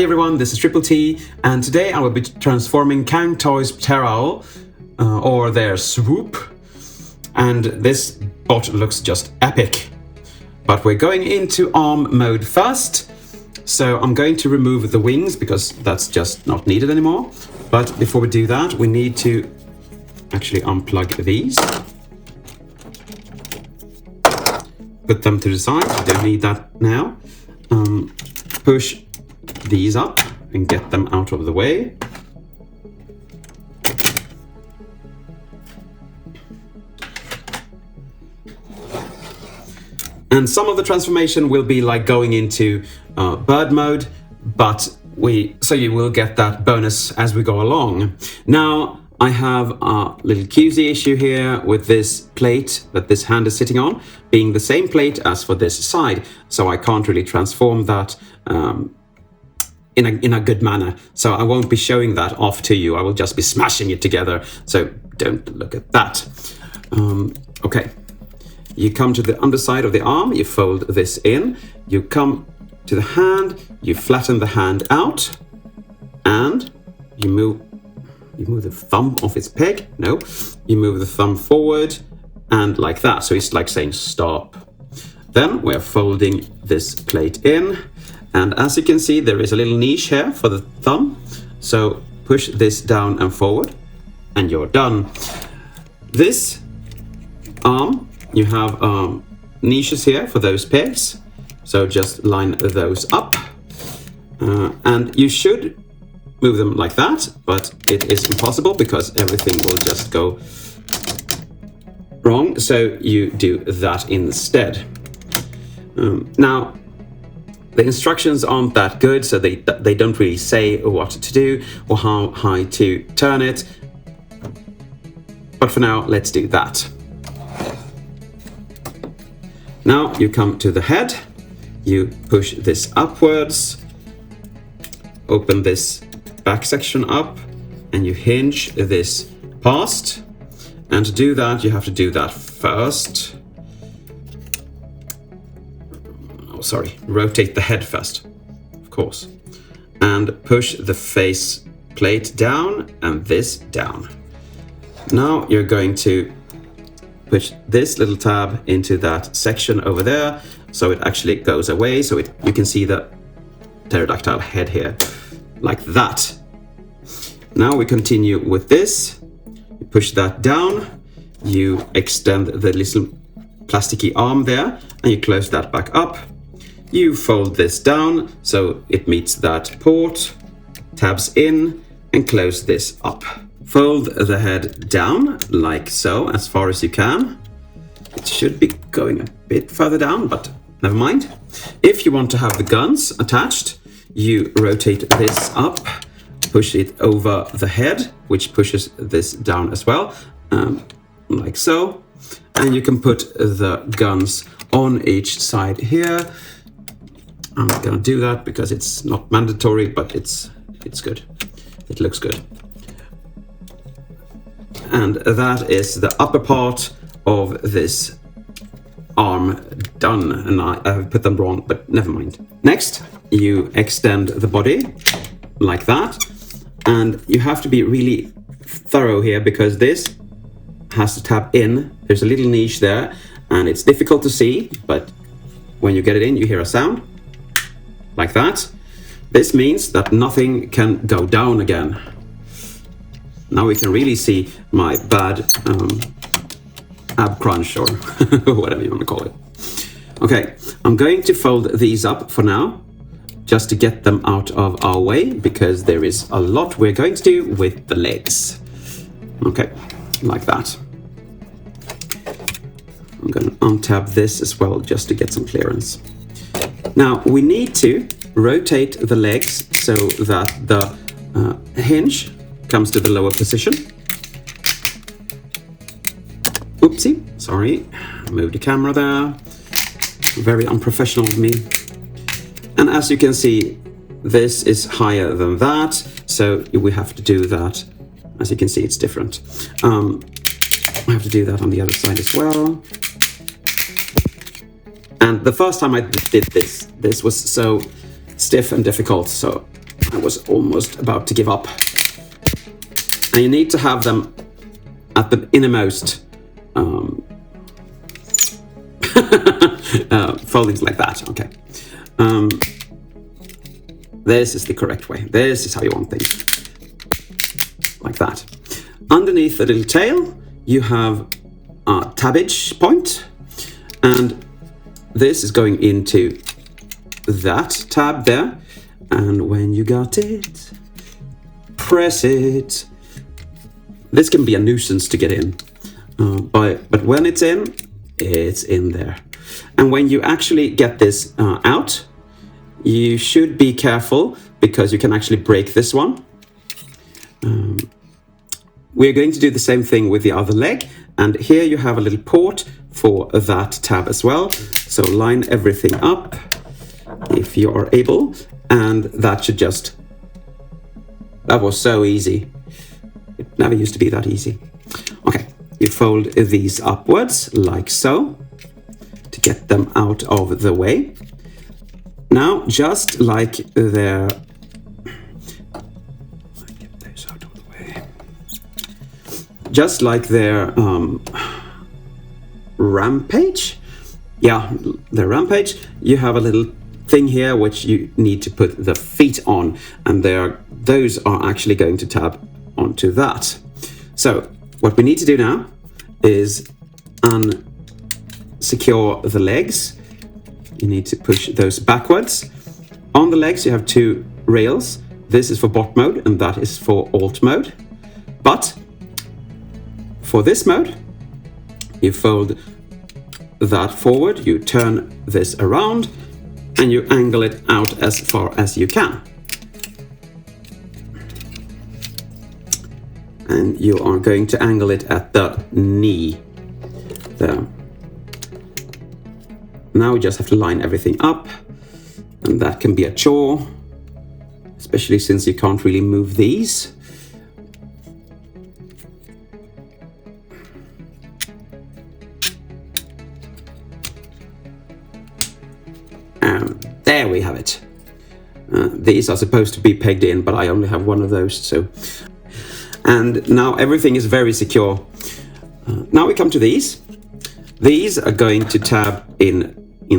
everyone, this is Triple T, and today I will be transforming Cang Toys Pterhowl, or their Swoop, and this bot looks just epic. But we're going into arm mode first, so I'm going to remove the wings because that's just not needed anymore. But before we do that, we need to actually unplug these. Put them to the side, we don't need that now. Push these up and get them out of the way. And some of the transformation will be like going into bird mode, but so you will get that bonus as we go along. Now, I have a little QC issue here with this plate that this hand is sitting on, being the same plate as for this side, so I can't really transform that in a good manner. So I won't be showing that off to you, I will just be smashing it together, so don't look at that. Okay, you come to the underside of the arm, you fold this in, you come to the hand, you flatten the hand out, and you move the thumb off its peg. No, you move the thumb forward and like that. So it's like saying stop. Then we're folding this plate in. And as you can see, there is a little niche here for the thumb. So push this down and forward and you're done. This arm, you have niches here for those pegs. So just line those up. And you should move them like that, but it is impossible because everything will just go wrong. So you do that instead. Now, the instructions aren't that good, so they don't really say what to do or how high to turn it. But for now, let's do that. Now you come to the head, you push this upwards, open this back section up, and you hinge this past. And to do that, you have to do that first. Oh, sorry, rotate the head first, of course. And push the face plate down and this down. Now you're going to push this little tab into that section over there, so it actually goes away, so you can see the pterodactyl head here. Like that. Now we continue with this. You push that down. You extend the little plasticky arm there and you close that back up. You fold this down so it meets that port, tabs in and close this up. Fold the head down like so, as far as you can. It should be going a bit further down, but never mind. If you want to have the guns attached, you rotate this up, push it over the head, which pushes this down as well, like so. And you can put the guns on each side here. I'm not gonna do that because it's not mandatory, but it's good. It looks good. And that is the upper part of this arm done, and I put them wrong, but never mind. Next, you extend the body like that, and you have to be really thorough here because this has to tab in. There's a little niche there, and it's difficult to see, but when you get it in, you hear a sound like that. This means that nothing can go down again. Now we can really see my bad ab crunch or whatever you want to call it. Okay, I'm going to fold these up for now, just to get them out of our way, because there is a lot we're going to do with the legs. Okay, like that. I'm going to untab this as well, just to get some clearance. Now, we need to rotate the legs so that the hinge comes to the lower position. Oopsie, sorry, moved the camera there. Very unprofessional of me. And as you can see, this is higher than that, so we have to do that. As you can see, it's different. I have to do that on the other side as well. And the first time I did this was so stiff and difficult, so was almost about to give up. And you need to have them at the innermost foldings like that. Okay. This is the correct way. This is how you want things. Like that. Underneath the little tail, you have a tabbage point. And this is going into that tab there. And when you got it, press it. This can be a nuisance to get in. But when it's in there. And when you actually get this out, you should be careful because you can actually break this one. We're going to do the same thing with the other leg. And here you have a little port for that tab as well. So line everything up if you are able. And that should just... That was so easy. It never used to be that easy. Okay, you fold these upwards like so to get them out of the way. Now, just like their... Get those out of the way. Just like their rampage. Yeah, their rampage. You have a little thing here which you need to put the feet on, and those are actually going to tab onto that. So what we need to do now is unsecure the legs. You need to push those backwards. On the legs you have two rails. This is for bot mode and that is for alt mode. But for this mode, you fold that forward, you turn this around and you angle it out as far as you can. And you are going to angle it at the knee there. Now we just have to line everything up, and that can be a chore, especially since you can't really move these. And there we have it. These are supposed to be pegged in, but I only have one of those, so... And now everything is very secure. Now we come to these. These are going to tab in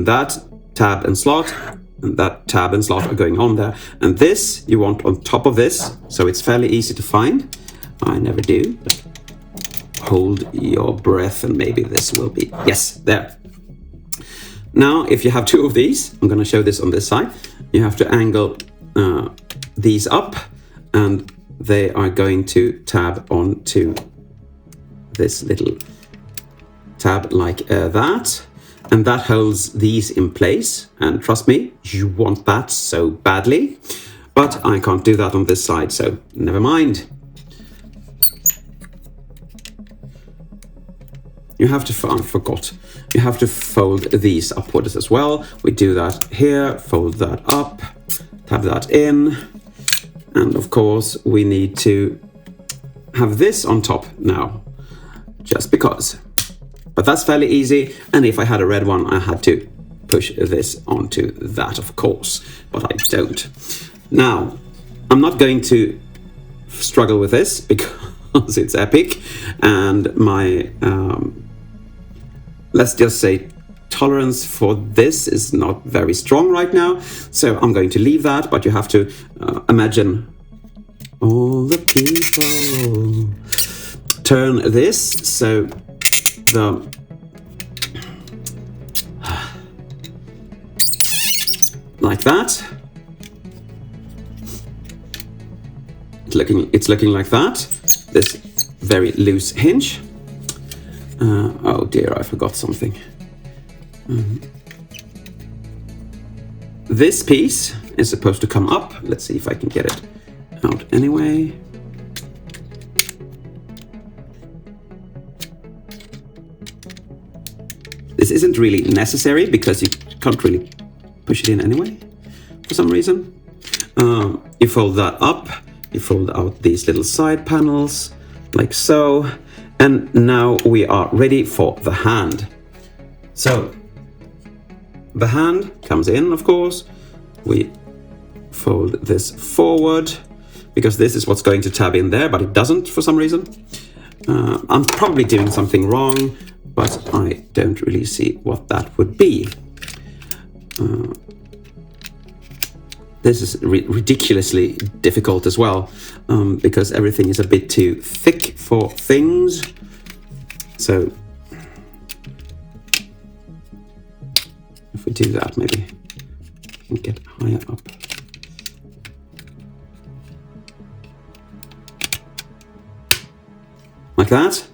that tab and slot, and that tab and slot are going on there. And this you want on top of this, so it's fairly easy to find. I never do. Hold your breath and maybe this will be... Yes, there. Now, if you have two of these, I'm going to show this on this side. You have to angle these up, and they are going to tab onto this little tab like that. And that holds these in place. And trust me, you want that so badly. But I can't do that on this side, so never mind. You have to, I forgot, you have to fold these upwards as well. We do that here, fold that up, tab that in. And of course, we need to have this on top now, just because. But that's fairly easy. And if I had a red one, I had to push this onto that, of course, but I don't. Now, I'm not going to struggle with this because it's epic. And my, let's just say, tolerance for this is not very strong right now. So I'm going to leave that, but you have to imagine all the people. Turn this so the like that. It's looking like that. This very loose hinge. Oh dear, I forgot something. This piece is supposed to come up. Let's see if I can get it out anyway. This isn't really necessary because you can't really push it in anyway for some reason. You fold that up, you fold out these little side panels like so, and now we are ready for the hand. So the hand comes in, of course. We fold this forward, because this is what's going to tab in there, but it doesn't for some reason. I'm probably doing something wrong, but I don't really see what that would be. This is ridiculously difficult as well, because everything is a bit too thick for things. So if we do that, maybe we can get higher up. Like that.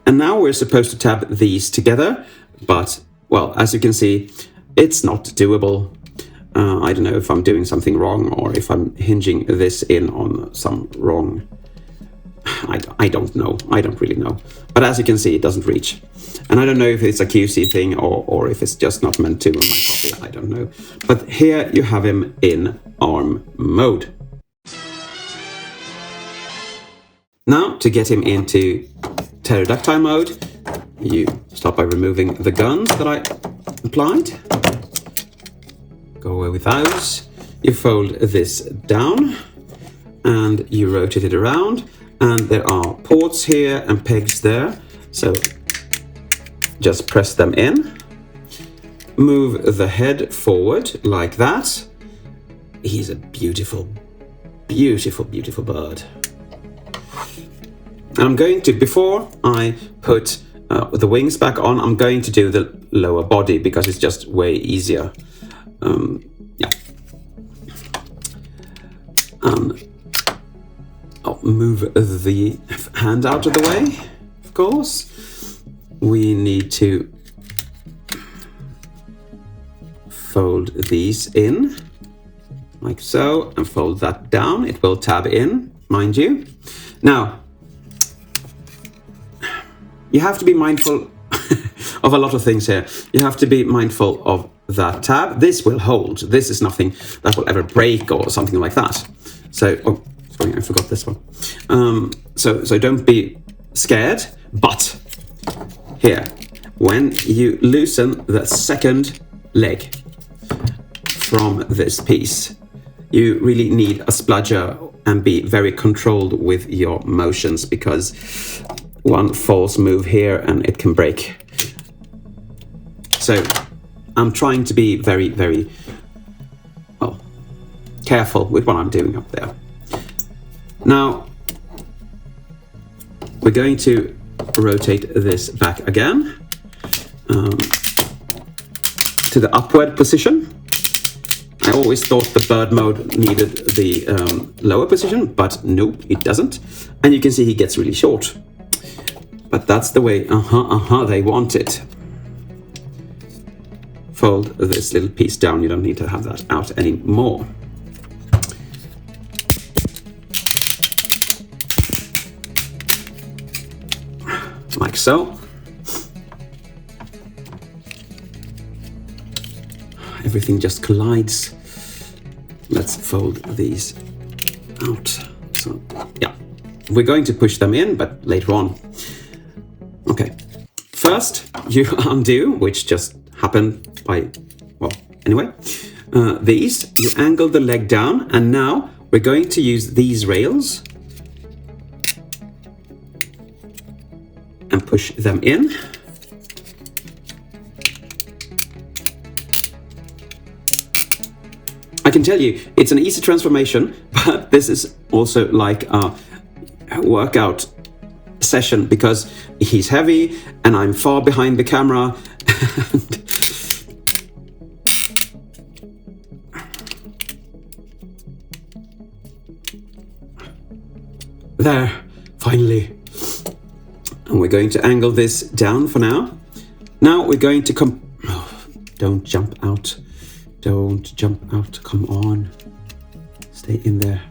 And now we're supposed to tab these together, but, well, as you can see, it's not doable. I don't know if I'm doing something wrong or if I'm hinging this in on some wrong. I don't know. I don't really know. But as you can see, it doesn't reach. And I don't know if it's a QC thing or if it's just not meant to on my copy. I don't know. But here you have him in ARM mode. Now, to get him into pterodactyl mode, you start by removing the guns that I applied. Go away with those. You fold this down and you rotate it around, and there are ports here and pegs there, so just press them in. Move the head forward like that. He's a beautiful, beautiful, beautiful bird. And I'm going to, before I put the wings back on, I'm going to do the lower body because it's just way easier. Yeah. I'll move the hand out of the way, of course. We need to fold these in, like so, and fold that down. It will tab in, mind you. Now, you have to be mindful of a lot of things here. You have to be mindful of that tab. This will hold. This is nothing that will ever break or something like that. So, oh, sorry, I forgot this one. So don't be scared. But here, when you loosen the second leg from this piece, you really need a spludger and be very controlled with your motions, because one false move here and it can break. So I'm trying to be very, very, well, careful with what I'm doing up there. Now, we're going to rotate this back again to the upward position. I always thought the bird mode needed the lower position, but nope, it doesn't. And you can see he gets really short. But that's the way, they want it. Fold this little piece down. You don't need to have that out anymore. Like so. Everything just collides. Let's fold these out. So, yeah. We're going to push them in, but later on. Okay. First, you undo, which just happened by, well, anyway. These, you angle the leg down, and now we're going to use these rails and push them in. I can tell you, it's an easy transformation, but this is also like a workout session because he's heavy and I'm far behind the camera. There, finally. And we're going to angle this down for now. Now we're going to don't jump out. Don't jump out. Come on. Stay in there.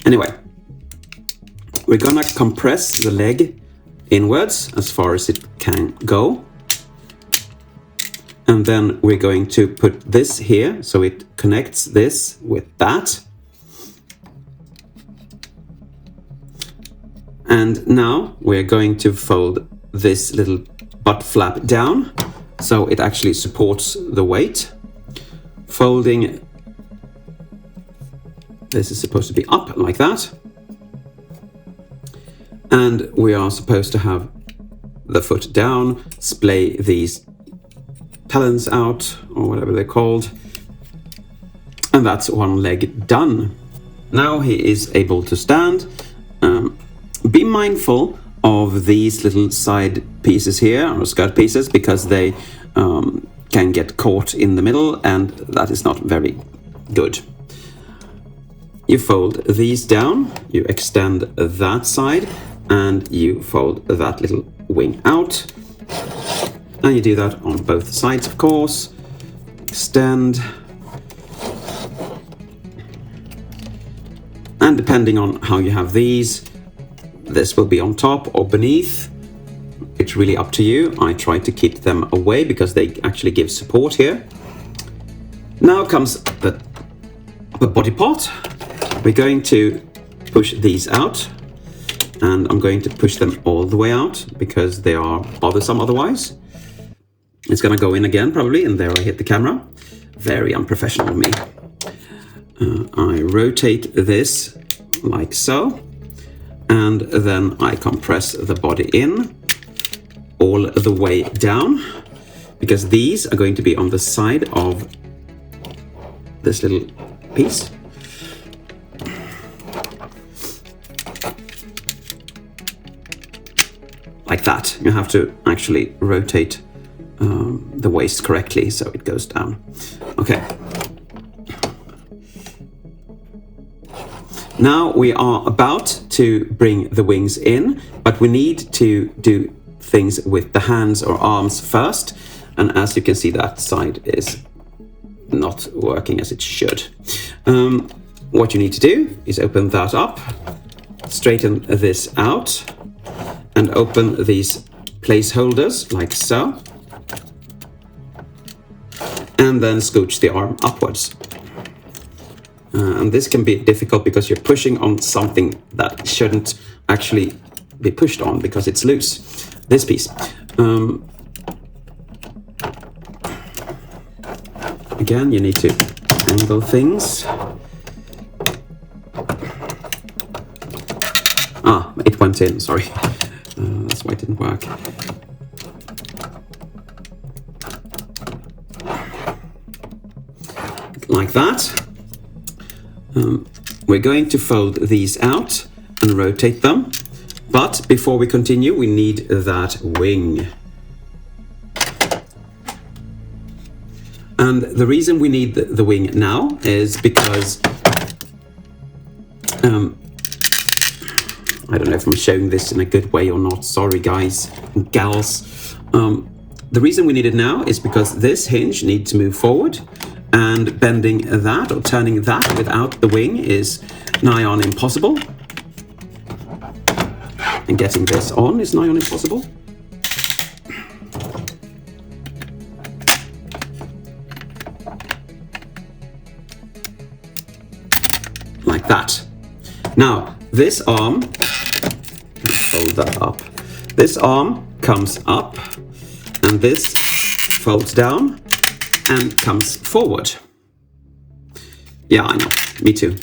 Anyway, we're gonna compress the leg inwards as far as it can go. And then we're going to put this here so it connects this with that. And now we're going to fold this little butt flap down so it actually supports the weight. folding. This is supposed to be up like that. And we are supposed to have the foot down, splay these talons out, or whatever they're called. And that's one leg done. Now he is able to stand. Be mindful of these little side pieces here, or skirt pieces, because they can get caught in the middle, and that is not very good. You fold these down, you extend that side, and you fold that little wing out. And you do that on both sides, of course. Extend. And depending on how you have these, this will be on top or beneath. It's really up to you. I try to keep them away because they actually give support here. Now comes the upper body part. We're going to push these out, and I'm going to push them all the way out because they are bothersome otherwise. It's gonna go in again probably, and there I hit the camera. Very unprofessional of me. I rotate this like so, and then I compress the body in all the way down, because these are going to be on the side of this little piece. Like that. You have to actually rotate the waist correctly so it goes down. Okay. Now we are about to bring the wings in, but we need to do things with the hands or arms first. And as you can see, that side is not working as it should. What you need to do is open that up, straighten this out, and open these placeholders like so. And then scooch the arm upwards. And this can be difficult because you're pushing on something that shouldn't actually be pushed on because it's loose. This piece. Again, you need to angle things. Ah, it went in, sorry. That's why it didn't work. Like that. We're going to fold these out and rotate them. But before we continue, we need that wing. And the reason we need the wing now is because I don't know if I'm showing this in a good way or not. Sorry, guys and gals. The reason we need it now is because this hinge needs to move forward, and bending that or turning that without the wing is nigh on impossible. And getting this on is nigh on impossible. Like that. Now, this arm, fold that up. This arm comes up, and this folds down and comes forward. Yeah, I know, me too.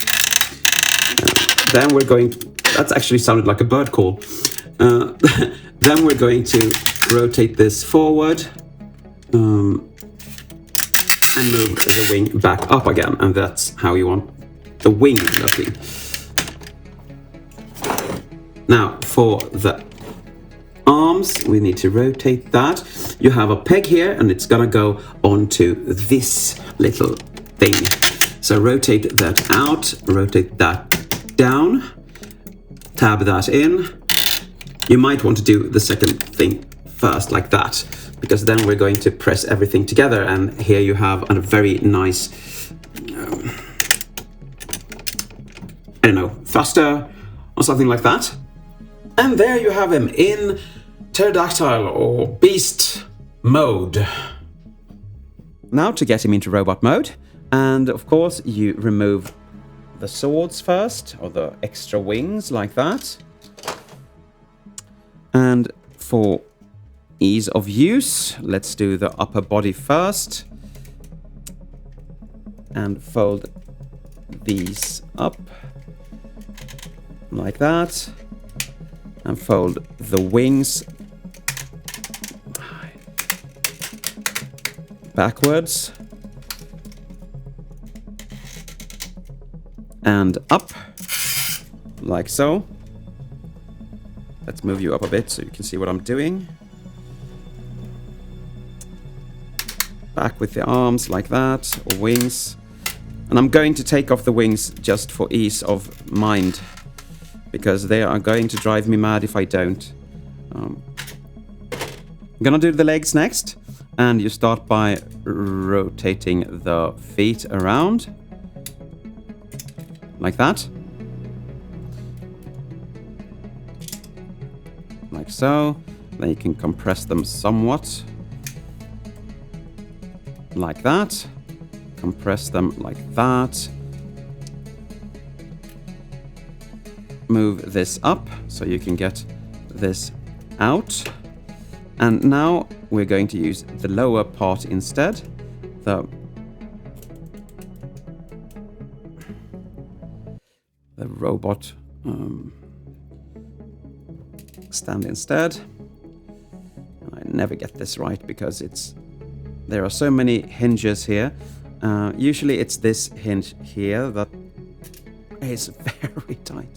Then we're going, that's actually sounded like a bird call. Then we're going to rotate this forward and move the wing back up again. And that's how you want the wing looking. Now, for the arms, we need to rotate that. You have a peg here, and it's gonna go onto this little thing. So rotate that out, rotate that down, tab that in. You might want to do the second thing first, like that, because then we're going to press everything together, and here you have a very nice, I don't know, thruster or something like that. And there you have him in pterodactyl or beast mode. Now to get him into robot mode, and of course you remove the swords first, or the extra wings like that. And for ease of use, let's do the upper body first. and fold these up like that, and fold the wings backwards and up like so. Let's move you up a bit so you can see what I'm doing. Back with the arms like that, or wings. And I'm going to take off the wings just for ease of mind, because they are going to drive me mad if I don't. I'm gonna do the legs next, and you start by rotating the feet around like that. Like so. Then you can compress them somewhat. Like that. Compress them like that. Move this up so you can get this out. And now we're going to use the lower part instead. The robot stand instead. I never get this right because there are so many hinges here. Usually it's this hinge here that is very tight.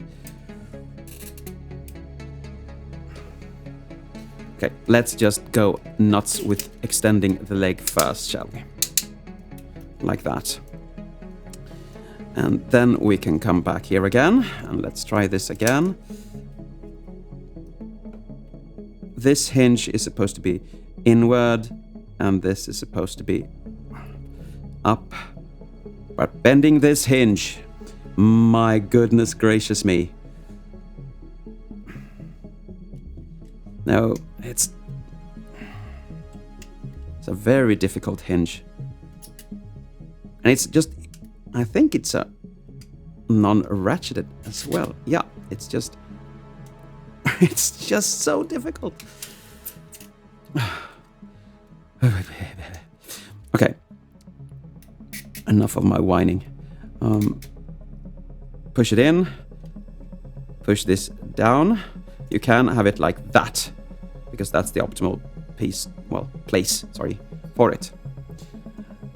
Okay, let's just go nuts with extending the leg first, shall we? Like that. And then we can come back here again, and let's try this again. This hinge is supposed to be inward, and this is supposed to be up. But bending this hinge, my goodness gracious me. No, it's a very difficult hinge. And it's just, I think it's a non-ratcheted as well. Yeah, it's just so difficult. Okay. Enough of my whining. Push it in. Push this down. You can have it like that, because that's the optimal place, for it.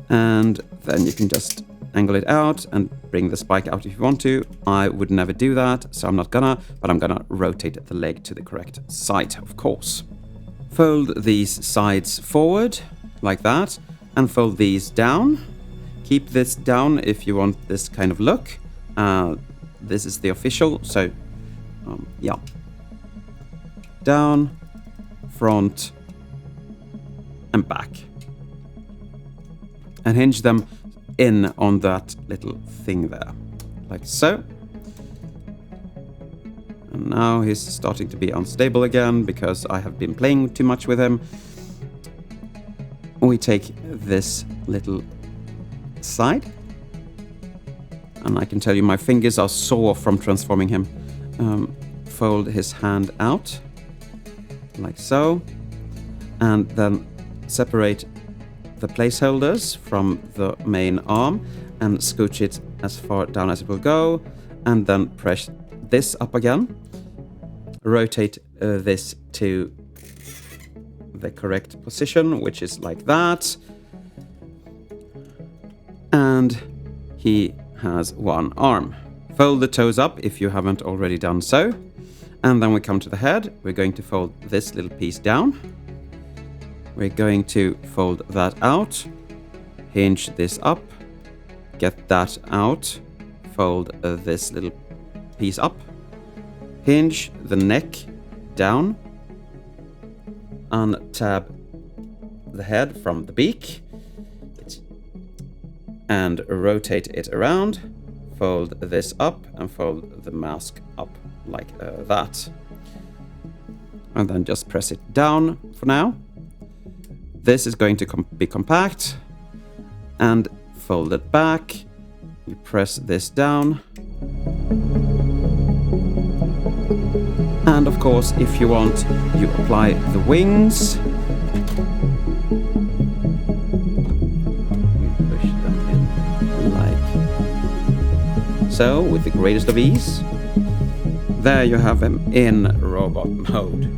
And then you can just angle it out and bring the spike out if you want to. I would never do that, so I'm not gonna, but I'm gonna rotate the leg to the correct side, of course. Fold these sides forward, like that, and fold these down. Keep this down if you want this kind of look. This is the official, so yeah. Down, front, and back. And hinge them in on that little thing there, like so. And now he's starting to be unstable again because I have been playing too much with him. We take this little side, and I can tell you my fingers are sore from transforming him. Fold his hand out, like so, and then separate the placeholders from the main arm and scooch it as far down as it will go, and then press this up again. Rotate this to the correct position, which is like that. And he has one arm. Fold the toes up if you haven't already done so. And then we come to the head. We're going to fold this little piece down. We're going to fold that out, hinge this up, get that out, fold this little piece up, hinge the neck down, untab the head from the beak, and rotate it around, fold this up, and fold the mask up like that. And then just press it down for now. This is going to be compact, and fold it back. You press this down. And of course, if you want, you apply the wings. You push them in So, with the greatest of ease, there you have him in robot mode.